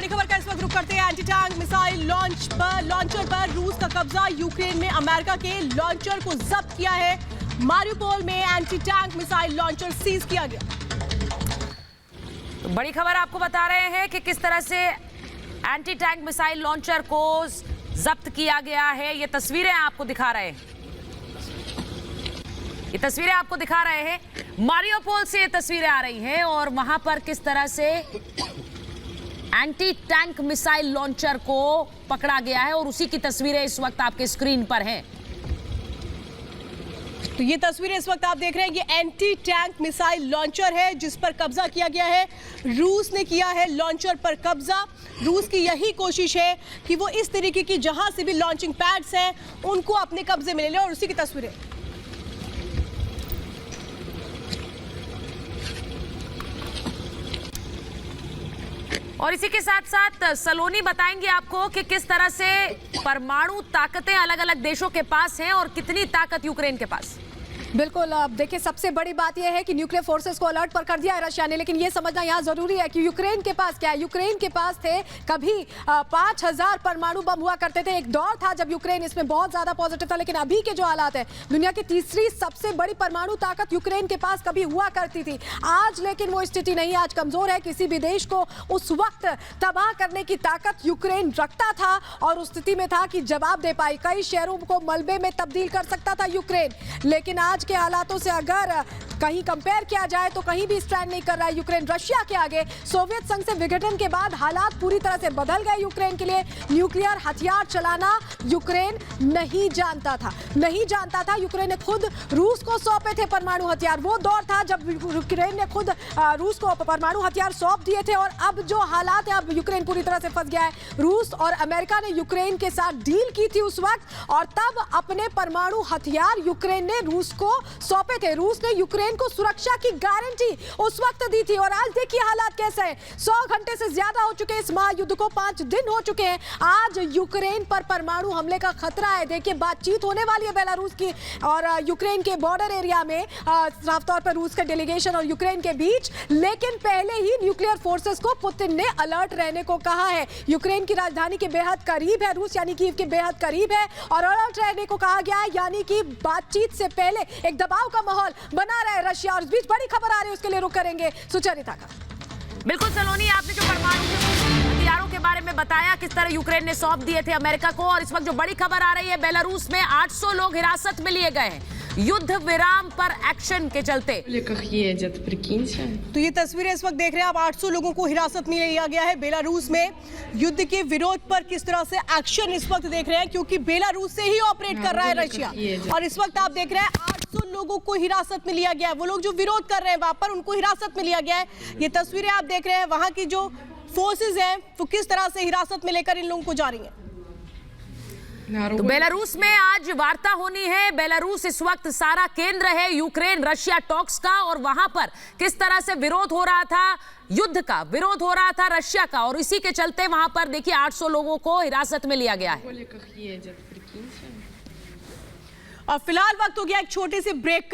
बड़ी खबर का इस वक्त रुक करते हैं। एंटी टैंक मिसाइल लॉन्चर पर रूस का कब्जा। यूक्रेन में अमेरिका के लॉन्चर को जब्त किया है। मारियोपोल में anti tank missile launcher seize किया गया। तो बड़ी खबर आपको बता रहे हैं कि किस तरह से एंटी टैंक मिसाइल लॉन्चर को जब्त किया गया है। ये तस्वीरें आपको दिखा रहे हैं। ये तस्वीरें आपको दिखा रहे हैं। मारियोपोल से ये तस्वीरें आ रही हैं और वहां पर किस तरह से एंटी टैंक मिसाइल लॉन्चर को पकड़ा गया है और उसी की तस्वीरें इस वक्त आपके स्क्रीन पर हैं। तो ये तस्वीरें इस वक्त आप देख रहे हैं, ये एंटी टैंक मिसाइल लॉन्चर है जिस पर कब्जा किया गया है। रूस ने किया है लॉन्चर पर कब्जा। रूस की यही कोशिश है कि वो इस तरीके की जहां से भी लॉन्चिंग पैड्स हैं उनको अपने कब्जे में ले ले। और उसी की तस्वीरें और इसी के साथ साथ सलोनी बताएंगे आपको कि किस तरह से परमाणु ताकतें अलग अलग देशों के पास हैं और कितनी ताकत यूक्रेन के पास। बिल्कुल, अब देखिए सबसे बड़ी बात यह है कि न्यूक्लियर फोर्सेस को अलर्ट पर कर दिया है रशिया ने, लेकिन ये समझना यहाँ जरूरी है कि यूक्रेन के पास क्या है। यूक्रेन के पास थे कभी 5000 परमाणु बम हुआ करते थे। एक दौर था जब यूक्रेन इसमें बहुत ज्यादा पॉजिटिव था, लेकिन अभी के जो हालात है, दुनिया की तीसरी सबसे बड़ी परमाणु ताकत यूक्रेन के पास कभी हुआ करती थी। आज लेकिन वो स्थिति नहीं, आज कमजोर है। किसी भी देश को उस वक्त तबाह करने की ताकत यूक्रेन रखता था और उस स्थिति में था कि जवाब दे पाई। कई शहरों को मलबे में तब्दील कर सकता था यूक्रेन, लेकिन आज के हालातों से अगर कहीं कंपेयर किया जाए तो कहीं भी स्टैंड नहीं कर रहा है यूक्रेन रशिया के आगे। सोवियत संघ से विघटन के बाद हालात पूरी तरह से बदल गए यूक्रेन के लिए। न्यूक्लियर हथियार चलाना यूक्रेन नहीं जानता था। यूक्रेन ने खुद रूस को सौंपे थे परमाणु हथियार। वो दौर था जब यूक्रेन ने खुद रूस को परमाणु हथियार सौंप दिए थे और अब जो हालात है, अब यूक्रेन पूरी तरह से फंस गया है। रूस और अमेरिका ने यूक्रेन के साथ डील की थी उस वक्त और तब अपने परमाणु हथियार यूक्रेन ने रूस को सौंपे थे। रूस ने यूक्रेन को सुरक्षा की गारंटी उस वक्त दी थी और आज देखिए हालात कैसे हैं। 100 घंटे से ज्यादा हो चुके हैं इस महायुद्ध को, 5 दिन हो चुके हैं। आज यूक्रेन पर परमाणु हमले का खतरा है। देखिए बातचीत होने वाली है बेलारूस की और यूक्रेन के बॉर्डर एरिया में, साफ तौर पर रूस के डेलीगेशन और यूक्रेन के बीच। लेकिन पहले ही न्यूक्लियर फोर्सेस को पुतिन ने अलर्ट रहने को कहा है। यूक्रेन की राजधानी के बेहद करीब है रूस, यानी कीव के बेहद करीब है और अलर्ट रहने को कहा गया है, यानी कि बातचीत से पहले एक दबाव का माहौल बना रहा है रशिया। और इस बीच बड़ी खबर आ रही है, उसके लिए रुक करेंगे सुचरिता का। बिल्कुल सलोनी, आपने जो परमाणु हथियारों के बारे में बताया, किस तरह यूक्रेन ने सौंप दिए थे अमेरिका को, और इस वक्त जो बड़ी खबर आ रही है, बेलारूस में 800 लोग हिरासत में लिए गए हैं युद्ध विराम पर एक्शन के चलते। तो ये तस्वीरें इस वक्त देख रहे हैं आप, 800 लोगों को हिरासत में लिया गया है बेलारूस में। युद्ध के विरोध पर किस तरह से एक्शन इस वक्त देख रहे हैं, क्योंकि बेलारूस से ही ऑपरेट कर रहा है रशिया। और इस वक्त आप देख रहे हैं 800 लोगों को हिरासत में लिया गया है। वो लोग जो विरोध कर रहे हैं वहां पर, उनको हिरासत में लिया गया है। ये तस्वीरें आप देख रहे हैं, वहां की जो फोर्सेज हैं वो किस तरह से हिरासत में लेकर इन लोगों को जा रही हैं। तो बेलारूस में आज वार्ता होनी है। बेलारूस इस वक्त सारा केंद्र है यूक्रेन रशिया टॉक्स का, और वहां पर किस तरह से विरोध हो रहा था, युद्ध का विरोध हो रहा था रशिया का, और इसी के चलते वहां पर देखिए 800 लोगों को हिरासत में लिया गया है। और फिलहाल वक्त हो गया एक छोटे से ब्रेक का।